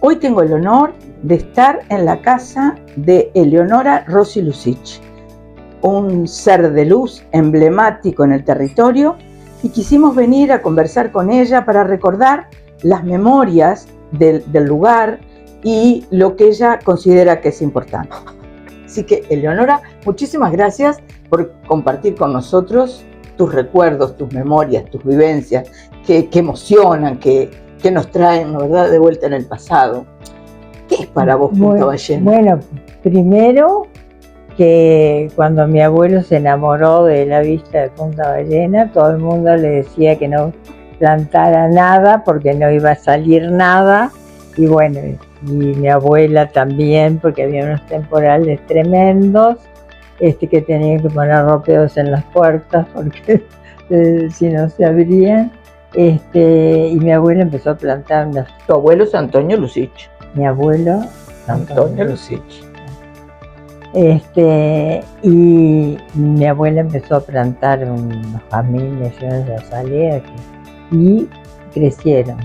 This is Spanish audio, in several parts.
Hoy tengo el honor de estar en la casa de Eleonora Rossi Lucich, un ser de luz emblemático en el territorio, y quisimos venir a conversar con ella para recordar las memorias del lugar y lo que ella considera que es importante. Así que, Eleonora, muchísimas gracias por compartir con nosotros tus recuerdos, tus memorias, tus vivencias, que emocionan, que nos traen, ¿no, verdad?, de vuelta en el pasado. ¿Qué es para vos Punta Ballena? Bueno, primero que cuando mi abuelo se enamoró de la vista de Punta Ballena, todo el mundo le decía que no plantara nada porque no iba a salir nada, y bueno, y mi abuela también, porque había unos temporales tremendos, que tenían que poner ropeos en las puertas porque si no se abrían, y mi abuela empezó a plantar unas... Tu abuelo es Antonio Lucich. Mi abuelo Antonio Lucich. Y mi abuela empezó a plantar unos jazmines y unas azaleas y crecieron.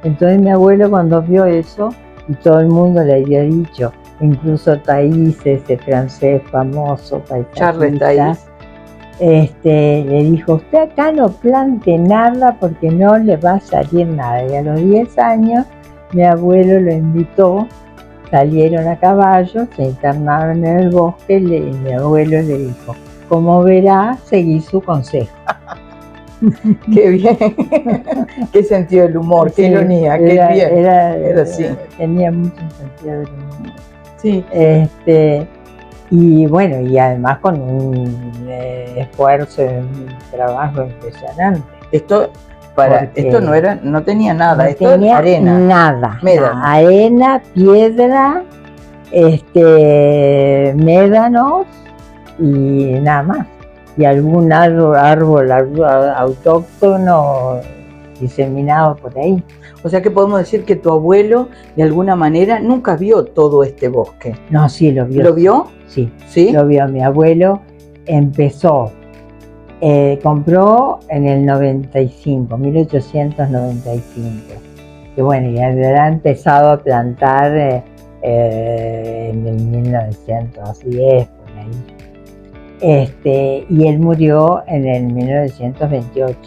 Entonces mi abuelo, cuando vio eso, y todo el mundo le había dicho, incluso Thais, ese francés famoso Charles Thais, le dijo: usted acá no plante nada porque no le va a salir nada. Y a los 10 años mi abuelo lo invitó, salieron a caballo, se internaron en el bosque, y mi abuelo le dijo: como verá, seguí su consejo. Qué bien, qué sentido del humor, Sí, qué ironía, qué bien. Era así. Tenía mucho sentido del humor. Sí. Y bueno, y además con un esfuerzo, un trabajo impresionante. Esto no tenía nada, no esto tenía arena. Nada, Médano. Arena, piedra, médanos y nada más. Y algún árbol autóctono diseminado por ahí. O sea que podemos decir que tu abuelo, de alguna manera, nunca vio todo este bosque. No, sí, lo vio. ¿Lo vio? Sí, ¿Sí? Lo vio. Mi abuelo empezó, compró en el 95, 1895. Que bueno, y habrá empezado a plantar en el 1910, por ahí. Y él murió en el 1928.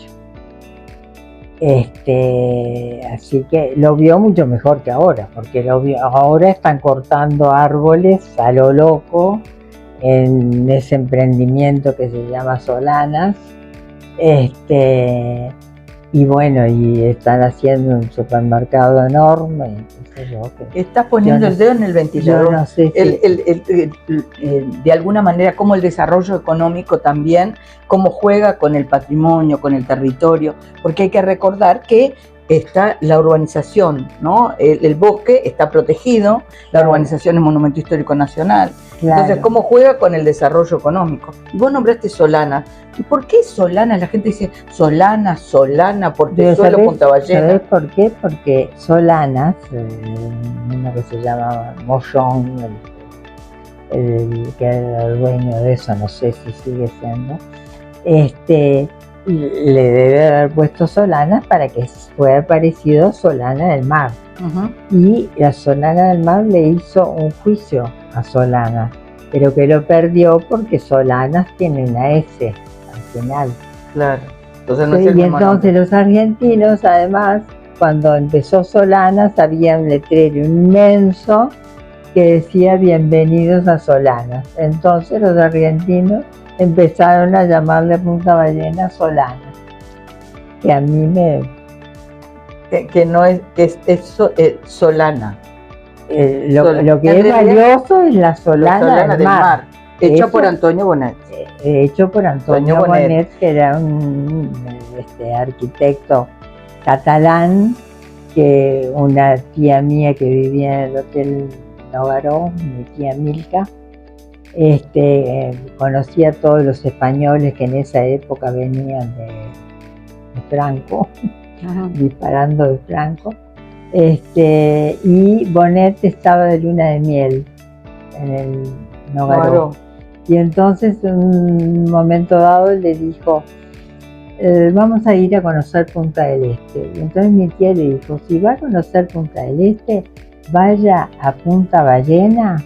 Así que lo vio mucho mejor que ahora, porque ahora están cortando árboles a lo loco en ese emprendimiento que se llama Solanas, y bueno, y están haciendo un supermercado enorme. Estás poniendo el dedo en el ventilador. Yo no sé de alguna manera, cómo el desarrollo económico también, cómo juega con el patrimonio, con el territorio, porque hay que recordar que está la urbanización, ¿no? El bosque está protegido, la urbanización es Monumento Histórico Nacional. Claro. Entonces, ¿cómo juega con el desarrollo económico? Y vos nombraste Solanas. ¿Y por qué Solanas? La gente dice Solana, Portezuelo, Punta Ballena. ¿Sabés por qué? Porque Solanas, uno que se llama Mollón, el que era el dueño de eso, no sé si sigue siendo, le debe haber puesto Solanas para que fuera parecido a Solana del Mar. Y la Solana del Mar le hizo un juicio a Solanas, pero que lo perdió porque Solanas tiene una S al final. Claro. Entonces no es el mismo entonces nombre. Los argentinos, además, cuando empezó Solanas, había un letrero inmenso que decía bienvenidos a Solanas. Entonces los argentinos empezaron a llamarle Punta Ballena Solanas, que a mí me... que no es, es Solana. Lo que es valioso es la Solana del Mar. Hecho por Antonio Bonet. Hecho por Antonio Bonet, que era un arquitecto catalán, que una tía mía que vivía en el Hotel Nogaró, mi tía Milka, conocía a todos los españoles que en esa época venían de Franco, disparando de Franco, y Bonet estaba de luna de miel en el Nogaró. Y entonces en un momento dado le dijo: vamos a ir a conocer Punta del Este. Y entonces mi tía le dijo: si va a conocer Punta del Este, vaya a Punta Ballena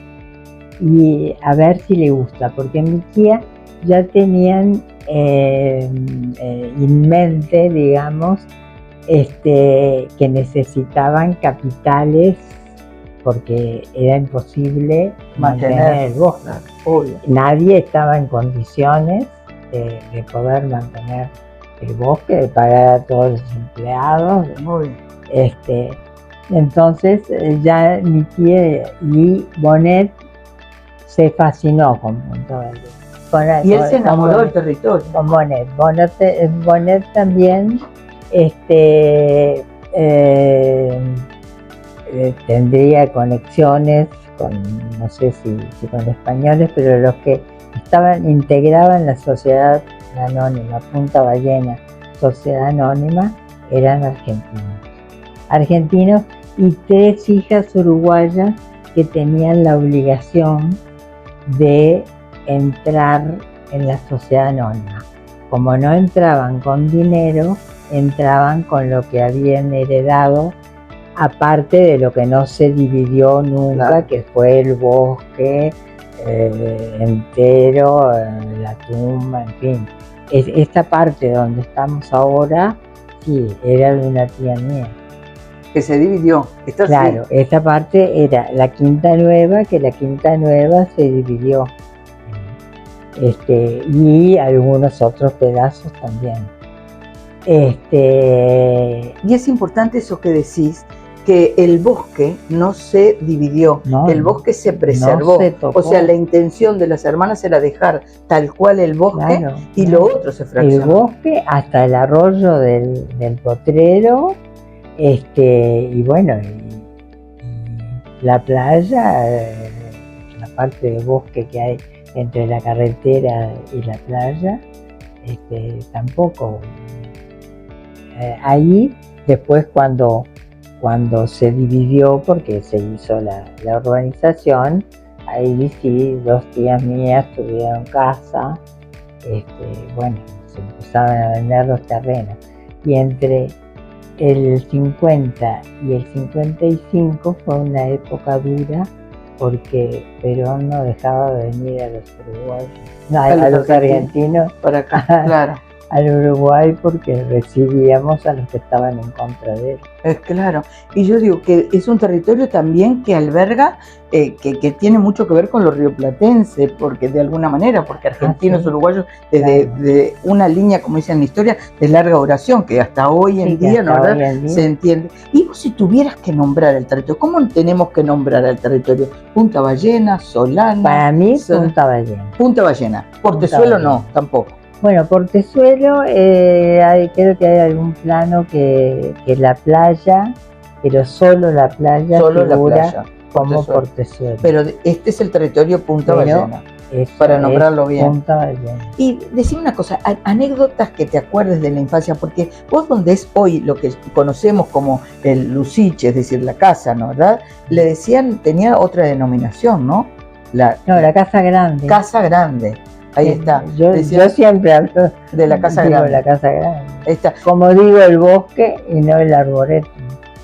y a ver si le gusta, porque mi tía ya tenían en mente, digamos, que necesitaban capitales porque era imposible mantener el bosque. Obvio. Nadie estaba en condiciones de poder mantener el bosque, de pagar a todos los empleados. Muy Entonces ya mi tía y Bonet se fascinó con Punta Ballena. Y él se enamoró del territorio. Con Bonet. Bonet también tendría conexiones con, no sé si con españoles, pero los que integraban la sociedad anónima, Punta Ballena, sociedad anónima, eran argentinos y 3 hijas uruguayas que tenían la obligación de entrar en la sociedad anónima. Como no entraban con dinero, entraban con lo que habían heredado, aparte de lo que no se dividió nunca, claro, que fue el bosque entero, la tumba, en fin. Esta parte donde estamos ahora, sí, era de una tía mía. Que se dividió. Claro, sí. Esta parte era la Quinta Nueva, que la Quinta Nueva se dividió. Y algunos otros pedazos también. Y es importante eso que decís, que el bosque no se dividió, el bosque se preservó. No se tocó. O sea, la intención de las hermanas era dejar tal cual el bosque, claro, y lo otro se fraccionó. El bosque hasta el arroyo del Potrero, y bueno, y la playa, la parte de bosque que hay entre la carretera y la playa, tampoco. Ahí después cuando se dividió, porque se hizo la urbanización, ahí sí 2 tías mías tuvieron casa, bueno, se empezaban a vender los terrenos, y entre el 50 y el 55 fue una época dura, porque Perón no dejaba de venir a los uruguayos, a los argentinos para acá, claro, al Uruguay, porque recibíamos a los que estaban en contra de él. Es claro, y yo digo que es un territorio también que alberga, que tiene mucho que ver con los rioplatenses, porque de alguna manera, porque argentinos, sí, uruguayos, desde claro, de una línea, como dicen en la historia, de larga duración, que hasta hoy en día, ¿no, se entiende? Y vos, si tuvieras que nombrar el territorio, ¿cómo tenemos que nombrar el territorio? Punta Ballena, Solana. Para mí, Punta Ballena. Punta Ballena. Portezuelo no, tampoco. Bueno, Portezuelo, creo que hay algún plano que la playa, pero solo la playa figura como Portezuelo. Pero este es el territorio Punta Ballena, para nombrarlo bien. Punta Ballena. Y decime una cosa, anécdotas que te acuerdes de la infancia, porque vos donde es hoy lo que conocemos como el Lucich, es decir, la casa, ¿no? ¿Verdad? Le decían, tenía otra denominación, ¿no? La Casa Grande. Casa Grande. Ahí está. Yo siempre hablo de la Casa Grande. La Casa Grande. Ahí está. Como digo, el bosque y no el arboretum.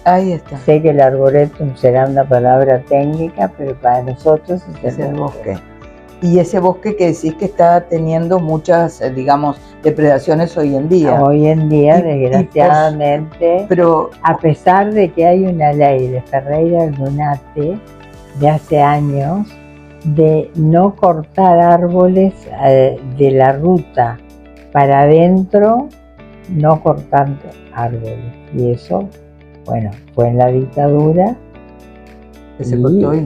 Ahí está. Sé que el arboretum será una palabra técnica, pero para nosotros es el bosque. Y ese bosque que decís que está teniendo muchas, digamos, depredaciones hoy en día. Hoy en día, desgraciadamente, pero a pesar de que hay una ley de Ferreira Aldunate de hace años, de no cortar árboles de la ruta para adentro, no cortar árboles. Y eso, bueno, fue en la dictadura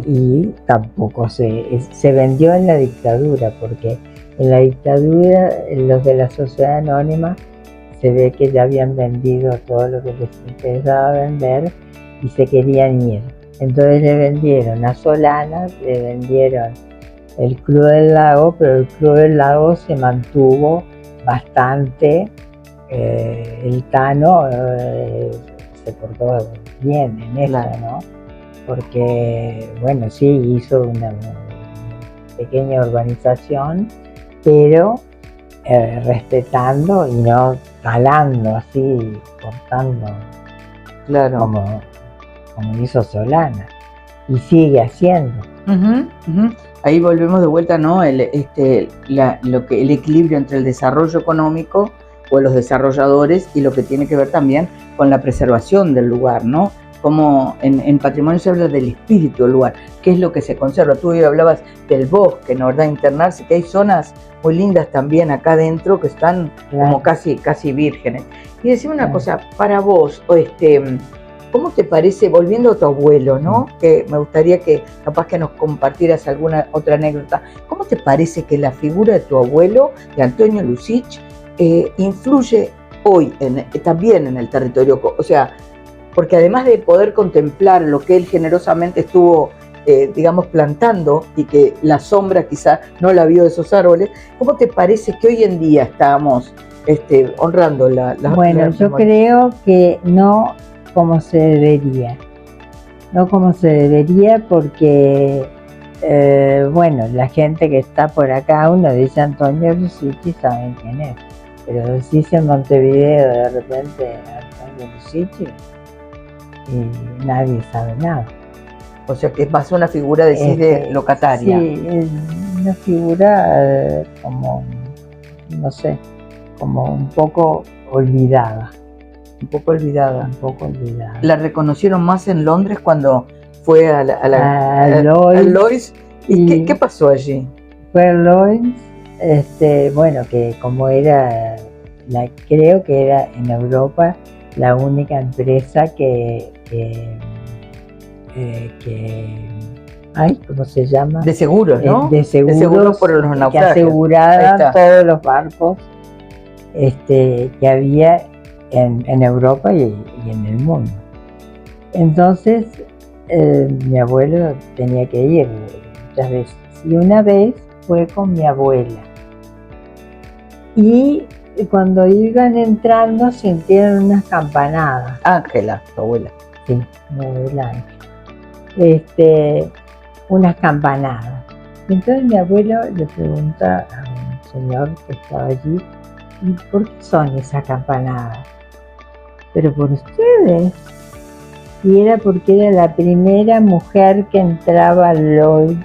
y tampoco se vendió en la dictadura, porque en la dictadura los de la sociedad anónima se ve que ya habían vendido todo lo que les interesaba vender y se querían ir. Entonces le vendieron a Solana, le vendieron el Club del Lago, pero el Club del Lago se mantuvo bastante. El Tano se portó bien en eso, ¿no? Porque, bueno, sí, hizo una pequeña urbanización, pero respetando y no talando así, cortando, claro, como hizo Solana. y sigue haciendo. Ahí volvemos de vuelta, ¿no? El equilibrio entre el desarrollo económico o los desarrolladores y lo que tiene que ver también con la preservación del lugar, ¿no? Como en patrimonio se habla del espíritu del lugar, qué es lo que se conserva. Tú hoy hablabas del bosque, ¿no? ¿Verdad? Internarse, que hay zonas muy lindas también acá adentro que están como casi vírgenes. Y decime una cosa, para vos, ¿cómo te parece, volviendo a tu abuelo, ¿no? Que me gustaría que capaz que nos compartieras alguna otra anécdota. ¿Cómo te parece que la figura de tu abuelo, de Antonio Lussich, influye hoy también en el territorio? O sea, porque además de poder contemplar lo que él generosamente estuvo, digamos, plantando y que la sombra quizá no la vio de esos árboles, ¿cómo te parece que hoy en día estamos honrando la Bueno, yo creo que no como se debería. No como se debería porque, bueno, la gente que está por acá, uno dice Antonio Lussich y saben quién es. Pero decís en Montevideo de repente Antonio Lussich y nadie sabe nada. O sea que es más una figura de locataria. Sí, una figura como, no sé, como un poco olvidada. Un poco olvidada. Un poco olvidada. ¿La reconocieron más en Londres cuando fue a Lloyd's? ¿Y qué pasó allí? Fue a Lloyd's, bueno, que como era, creo que era en Europa la única empresa que ¿cómo se llama? De seguros, ¿no? De seguros por los naufragios. Que aseguraba todos los barcos que había en Europa y en el mundo. Entonces, mi abuelo tenía que ir muchas veces. Y una vez fue con mi abuela. Y cuando iban entrando sintieron unas campanadas. Ángela, tu abuela. Sí, mi abuela Ángela. Unas campanadas. Entonces mi abuelo le pregunta a un señor que estaba allí, ¿y por qué son esas campanadas? Pero por ustedes. Y era porque era la primera mujer que entraba a Lloyd's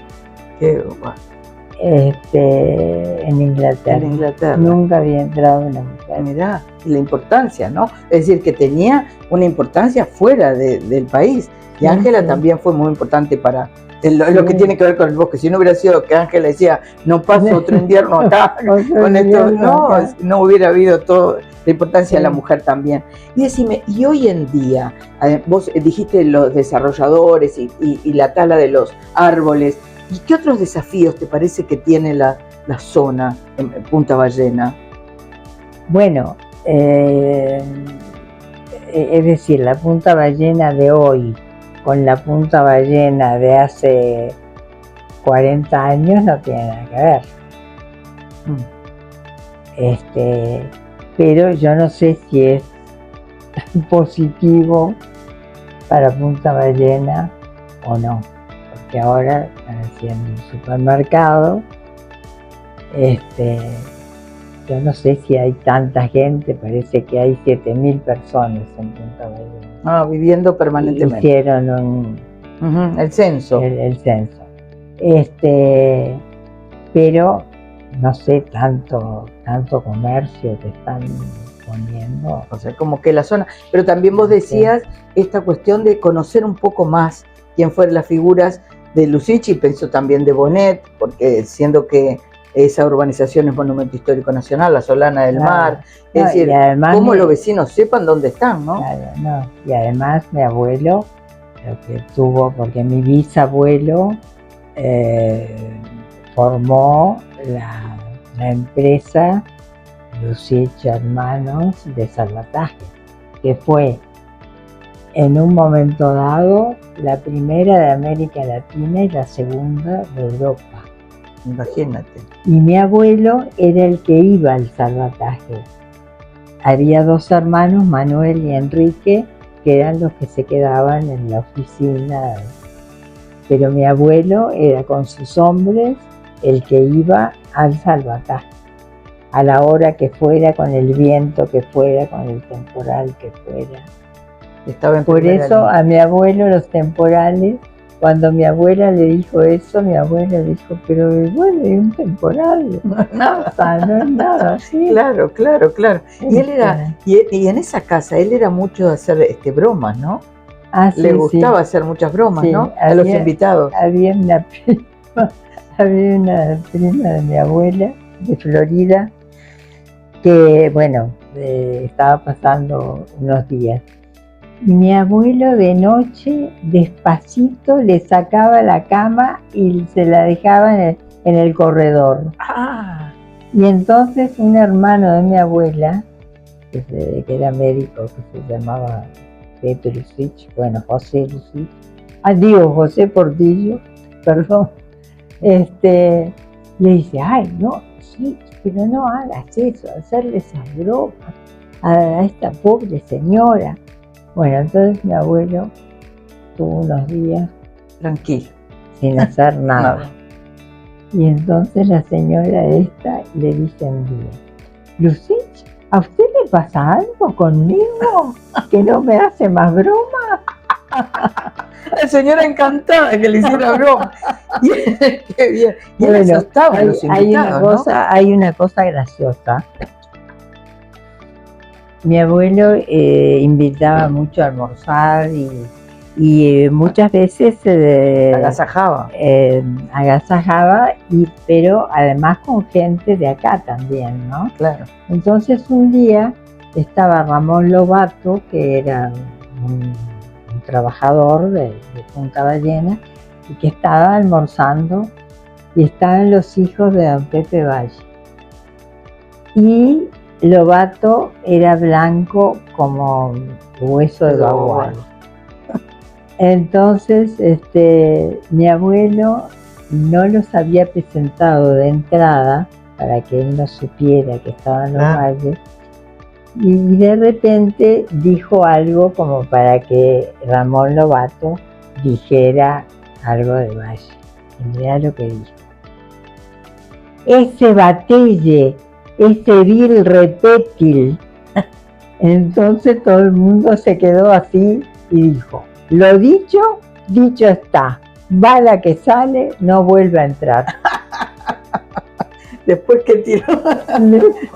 en Inglaterra. En Inglaterra. Nunca había entrado una mujer. Mirá, la importancia, ¿no? Es decir, que tenía una importancia fuera del país. Y Ángela también fue muy importante para lo que tiene que ver con el bosque. Si no hubiera sido que Ángela decía, no pasa otro invierno acá, con esto, no hubiera habido toda la importancia de la mujer también. Y decime, y hoy en día, vos dijiste los desarrolladores y la tala de los árboles, ¿y qué otros desafíos te parece que tiene la zona en Punta Ballena? Bueno, es decir, la Punta Ballena de hoy con la Punta Ballena de hace 40 años no tiene nada que ver. Pero yo no sé si es positivo para Punta Ballena o no, porque ahora están haciendo un supermercado. Yo no sé si hay tanta gente, parece que hay 7.000 personas en Punta Ballena. Viviendo permanentemente. Hicieron el censo. El censo. Pero no sé, tanto comercio que están poniendo. O sea, como que la zona. Pero también vos decías esta cuestión de conocer un poco más quién fueron las figuras de Lussich, y pensó también de Bonet, porque siendo que esa urbanización es Monumento Histórico Nacional, la Solana del Mar, es decir, cómo los vecinos sepan dónde están, ¿no? Claro, no. Y además mi abuelo, lo que tuvo, porque mi bisabuelo formó la empresa Lussich Hermanos de salvataje, que fue en un momento dado la primera de América Latina y la segunda de Europa. Imagínate. Y mi abuelo era el que iba al salvataje. Había dos hermanos, Manuel y Enrique, que eran los que se quedaban en la oficina. Pero mi abuelo era con sus hombres el que iba al salvataje, a la hora que fuera, con el viento que fuera, con el temporal que fuera. Estaba en Por eso a mi abuelo los temporales cuando mi abuela le dijo eso, mi abuela dijo, pero bueno, hay un temporal, nada, no es nada, ¿sí? Claro. Y él era, y en esa casa, él era mucho de hacer bromas, ¿no? Sí, Le gustaba hacer muchas bromas, sí, ¿no? A los invitados. Había una prima de mi abuela, de Florida, que, bueno, estaba pasando unos días. Y mi abuelo de noche, despacito, le sacaba la cama y se la dejaba en el corredor. Y entonces un hermano de mi abuela, que era médico, que se llamaba Pepe Lucich, bueno, José Lucich, José Portillo, perdón, le dice, ay, no, sí, pero no hagas eso, hacerle esas bromas a esta pobre señora. Bueno, entonces mi abuelo tuvo unos días tranquilo, sin hacer nada. Y entonces la señora esta le dice un día, Lucich, ¿a usted le pasa algo conmigo? ¿Que no me hace más broma? La señora encantada que le hiciera broma. Qué bien. Y él asustaba a los invitados, hay una cosa graciosa. Mi abuelo invitaba mucho a almorzar y muchas veces agasajaba, pero además con gente de acá también, ¿no? Claro. Entonces un día estaba Ramón Lobato, que era un trabajador de Punta Ballena, y que estaba almorzando, y estaban los hijos de don Pepe Valle. Y Lobato era blanco como hueso de bagual. Entonces, mi abuelo no los había presentado de entrada para que él no supiera que estaban los Valles, y de repente dijo algo como para que Ramón Lobato dijera algo de Valle. Y mirá lo que dijo. Ese Batelle, ese vil reptil. Entonces todo el mundo se quedó así y dijo, lo dicho, dicho está. Bala que sale, no vuelve a entrar. Después que tiró.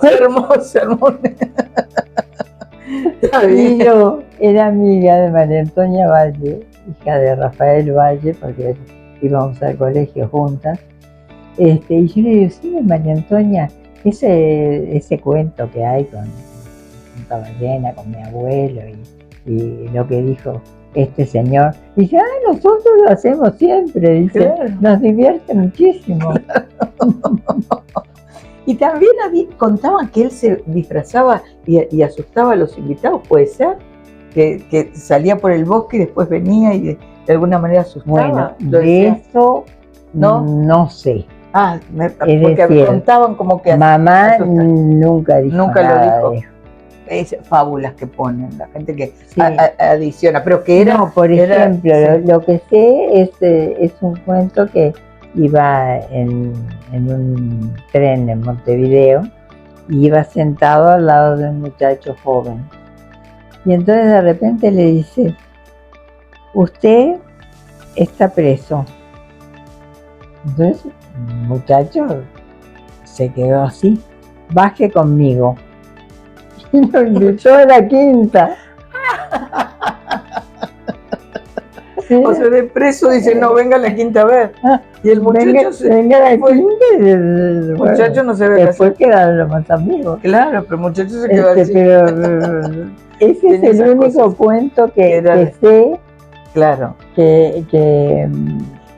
Hermoso. Y yo era amiga de María Antonia Valle, hija de Rafael Valle, porque íbamos al colegio juntas. Y yo le digo, sí, María Antonia, ese cuento que hay con Punta Ballena, con mi abuelo y lo que dijo este señor. Y dice, nosotros lo hacemos siempre, dice, claro. Nos divierte muchísimo. Y también contaban que él se disfrazaba y asustaba a los invitados, ¿puede ser? Que salía por el bosque y después venía y de alguna manera asustaba. Bueno, de eso no sé. Porque decir, contaban como que mamá nunca dijo nada lo dijo. Es fábulas que ponen, la gente que sí. Adiciona, pero que era... No, por ejemplo, sí. lo que sé es un cuento que iba en un tren en Montevideo y iba sentado al lado de un muchacho joven. Y entonces de repente le dice, usted está preso. Entonces el muchacho se quedó así, baje conmigo. Y lo invitó a la quinta. O sea, de preso dice, no, venga a la quinta a ver. Y el muchacho venga a la quinta y el muchacho no se ve. Después quedaron los más amigos. Claro, pero el muchacho se quedó así. Pero ese es el único cuento que sé. Claro.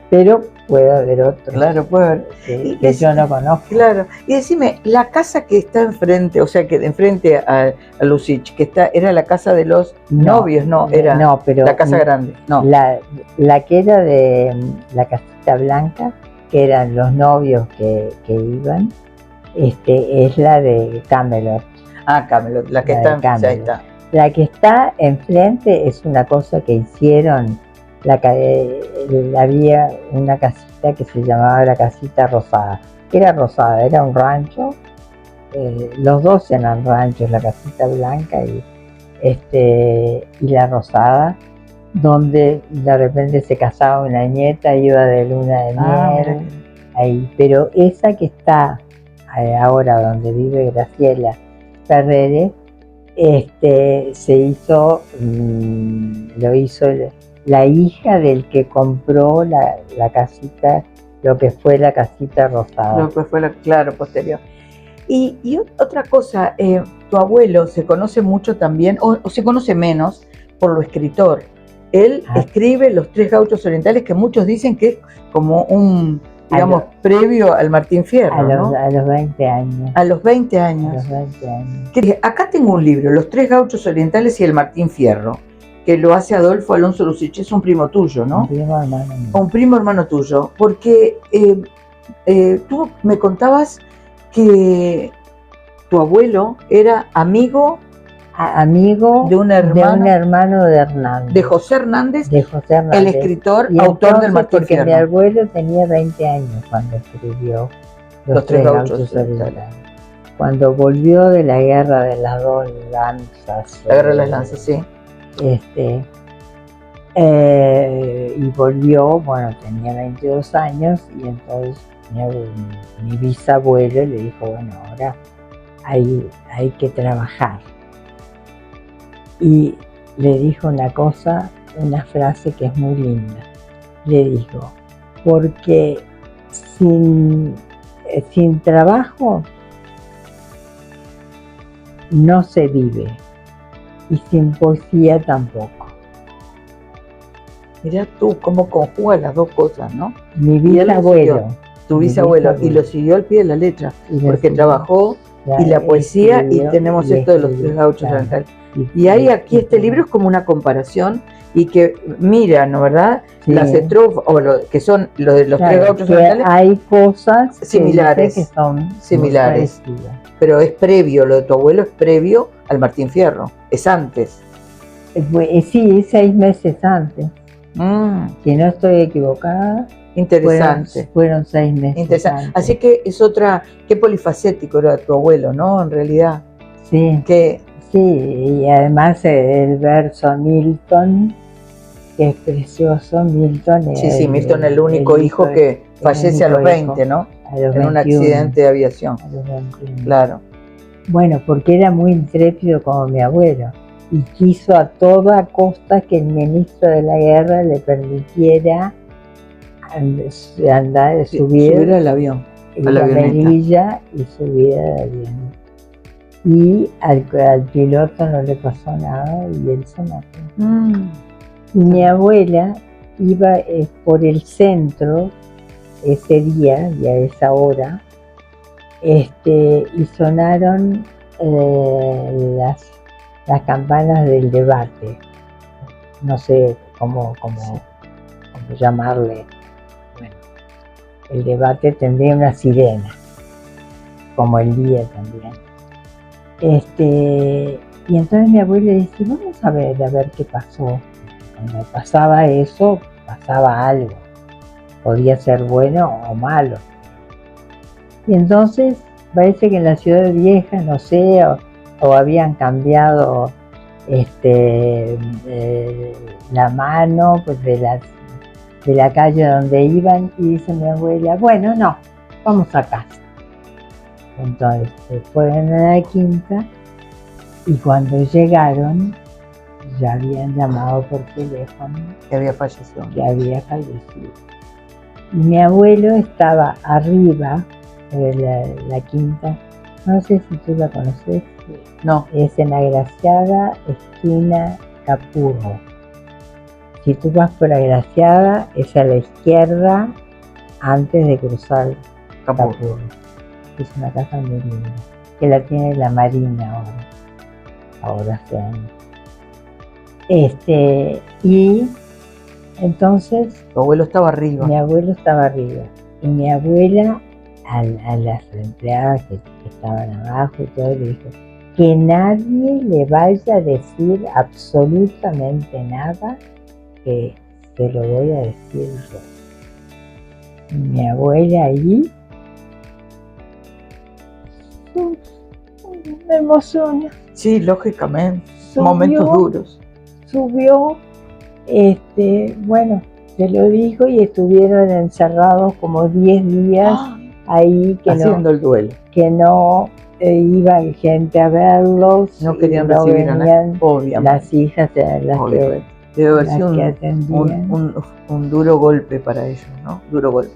Pero puede haber otro. Claro, puede haber. Que yo no conozco. Claro. Y decime, la casa que está enfrente, o sea, que enfrente a Lucich, que era la casa de los novios, era pero la casa grande. No. La que era de la casita blanca, que eran los novios que iban, es la de Camelot. Camelot, la que está enfrente. Ahí está. La que está enfrente es una cosa que hicieron. Había una casita que se llamaba la casita Rosada. Era rosada, era un rancho. Los dos eran ranchos, la casita blanca y la rosada. donde de repente se casaba una nieta, iba de luna de miel, ahí. Pero esa que está ahora donde vive Graciela Ferreres, se hizo, lo hizo la hija del que compró la casita, lo que fue la casita rosada. Lo que fue claro, posterior. Y otra cosa, tu abuelo se conoce mucho también, o se conoce menos, por lo escritor. Él escribe Los Tres Gauchos Orientales, que muchos dicen que es como un, digamos, previo al Martín Fierro, ¿no? A los 20 años. A los 20 años. A los 20 años. Acá tengo un libro, Los Tres Gauchos Orientales y el Martín Fierro, que lo hace Adolfo Alonso Lucich, es un primo tuyo, ¿no? Un primo hermano mío. Un primo hermano tuyo, porque tú me contabas que tu abuelo era amigo de un hermano de Hernández. De José Hernández. De José Hernández. El escritor, autor del Martín Fierro. Mi abuelo tenía 20 años cuando escribió Los Tres Gauchos Orientales. Cuando volvió de la guerra de las dos lanzas. La guerra de las lanzas, sí. Y volvió, bueno, tenía 22 años y entonces mi bisabuelo le dijo, bueno, ahora hay que trabajar. Y le dijo una frase que es muy linda. Le dijo, porque sin trabajo no se vive y sin poesía tampoco. Mirá tú cómo conjuga las dos cosas, ¿no? Mi bisabuelo. Tu bisabuelo, y lo siguió al pie de la letra, porque trabajó y la poesía, y tenemos esto de Los Tres Gauchos Orientales. Y hay aquí este libro es como una comparación y que mira, ¿no verdad? Sí. Las estrofas, que son los de Los Tres Gauchos Orientales. Hay cosas similares, que son similares. Pero es previo, lo de tu abuelo es previo al Martín Fierro, es antes. Sí, 6 meses antes. Si no estoy equivocada. Interesante. Fueron 6 meses. Interesante. Antes. Así que es qué polifacético era tu abuelo, ¿no? En realidad. Sí. Sí, y además el verso Milton, que es precioso, Milton. Sí, Milton, el único hijo que fallece a los 20, ¿no? En un accidente de aviación. A los 21. Claro. Bueno, porque era muy intrépido como mi abuelo y quiso a toda costa que el ministro de la guerra le permitiera subir al avión, a la Melilla y subir al avión. Y al piloto no le pasó nada y él se mató. Y mi abuela iba por el centro ese día y a esa hora, y sonaron las campanas del debate. No sé cómo llamarle. Bueno, el debate tendría una sirena, como el día también. Y entonces mi abuela dice, vamos a ver qué pasó. Cuando pasaba eso, pasaba algo. Podía ser bueno o malo. Y entonces parece que en la ciudad vieja, no sé, o habían cambiado la mano pues, de la calle donde iban, y dice mi abuela, bueno, no, vamos a casa. Entonces se fueron a la quinta y cuando llegaron ya habían llamado por teléfono que había fallecido. Y mi abuelo estaba arriba de la quinta, no sé si tú la conoces. No. Es en Agraciada, esquina Capurro. Si tú vas por Agraciada, es a la izquierda antes de cruzar Capurro. Es una casa muy linda, que la tiene la Marina ahora hace años. Y entonces tu abuelo estaba arriba. Mi abuelo estaba arriba y mi abuela a las empleadas que estaban abajo y todo le dijo que nadie le vaya a decir absolutamente nada, que te lo voy a decir yo. Y mi abuela ahí me emociona. Sí, lógicamente. Momentos duros. Subió Bueno, se lo dijo y estuvieron encerrados como 10 días ahí haciendo el duelo. Que no iba gente a verlos. No querían recibir a nadie, obviamente. Las hijas eran las que debe haber sido un duro golpe para ellos, ¿no? Duro golpe.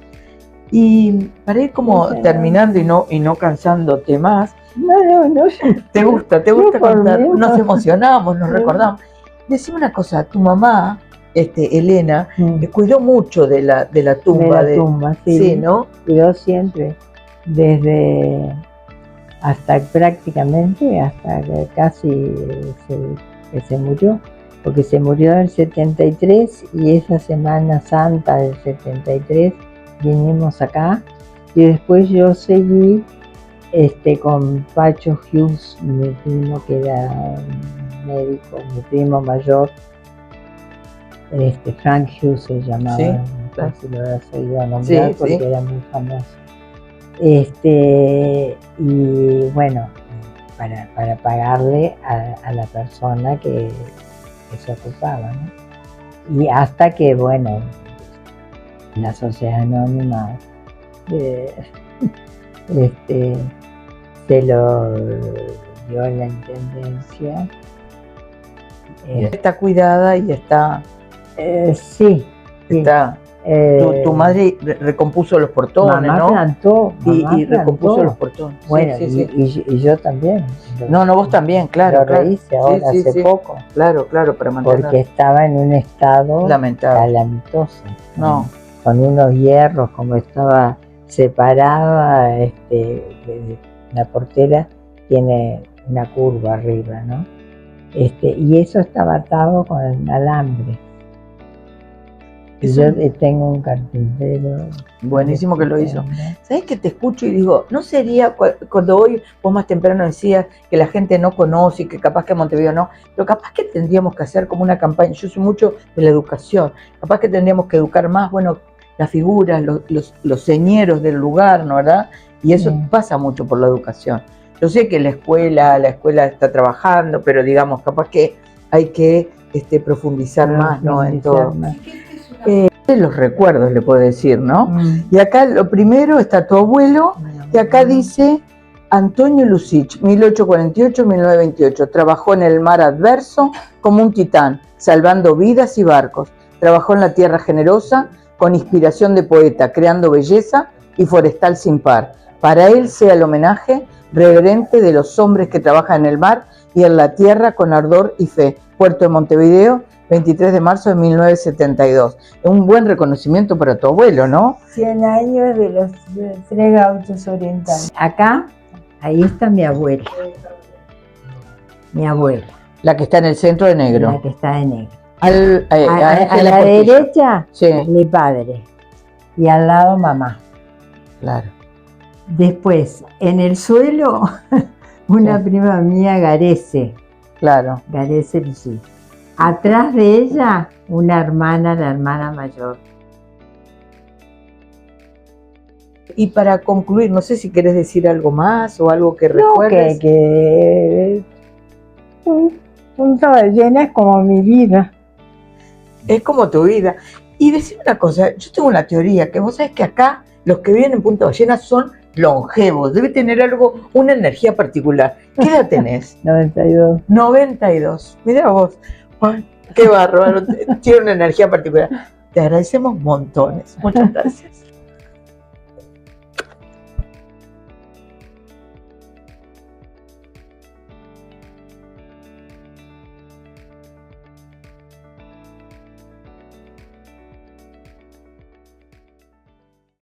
Y para ir como terminando y no cansándote más, no. ¿Te gusta contar? Nos emocionamos, nos recordamos. Decime una cosa, tu mamá, Elena, cuidó mucho de la tumba. De la tumba, sí. Sí, ¿no? Cuidó siempre, desde hasta prácticamente, hasta que casi se murió, porque se murió en el 73 y esa Semana Santa del 73 vinimos acá y después yo seguí con Pacho Hughes, mi primo que era médico, mi primo mayor, Frank Hughes se llamaba, sí, no sé si lo habrás oído nombrar, sí, porque era muy famoso. Y bueno, para pagarle a la persona que se ocupaba, ¿no? Y hasta que, bueno, la Sociedad Anónima se lo dio la intendencia. Está cuidada y está... Sí. Está... Tu madre recompuso los portones, mamá ¿no? Plantó, y recompuso los portones. Bueno, sí. Y yo también. No, vos también, claro. Lo rehice ahora hace poco. Claro, para mantener. Porque estaba en un estado calamitoso. No. Con unos hierros, como estaba separada, la portera tiene una curva arriba, ¿no? Y eso estaba atado con el alambre. Yo tengo un carpintero. Buenísimo que lo hizo. ¿Sabés que te escucho y digo, no sería, cuando hoy vos más temprano decías que la gente no conoce y que capaz que en Montevideo no, pero capaz que tendríamos que hacer como una campaña, yo soy mucho de la educación, capaz que tendríamos que educar más, bueno, las figuras, los señeros del lugar, ¿no, verdad? Y eso pasa mucho por la educación. Yo sé que la escuela está trabajando, pero digamos, capaz que hay que profundizar más, ¿no? En todo. Los recuerdos, le puedo decir, ¿no? Y acá lo primero está tu abuelo, y acá dice Antonio Lucich, 1848-1928. Trabajó en el mar adverso como un titán, salvando vidas y barcos. Trabajó en la tierra generosa, con inspiración de poeta, creando belleza y forestal sin par. Para él sea el homenaje reverente de los hombres que trabajan en el mar y en la tierra con ardor y fe. Puerto de Montevideo, 23 de marzo de 1972. Es un buen reconocimiento para tu abuelo, ¿no? 100 años de los 3 gauchos orientales. Acá, ahí está mi abuela. Mi abuela. La que está en el centro de negro. La que está de negro. A la derecha, sí. Mi padre. Y al lado, mamá. Claro. Después, en el suelo, una prima mía, Garese. Claro. Garese, sí. Atrás de ella, una hermana, la hermana mayor. Y para concluir, no sé si querés decir algo más o algo que recuerdes. Que Punta Ballena es como mi vida. Es como tu vida. Y decir una cosa, yo tengo una teoría, que vos sabés que acá los que viven en Punta Ballena son longevos, debe tener una energía particular. ¿Qué edad tenés? 92. 92. Mirá vos. Ay, qué bárbaro, tiene una energía particular. Te agradecemos montones. Muchas gracias.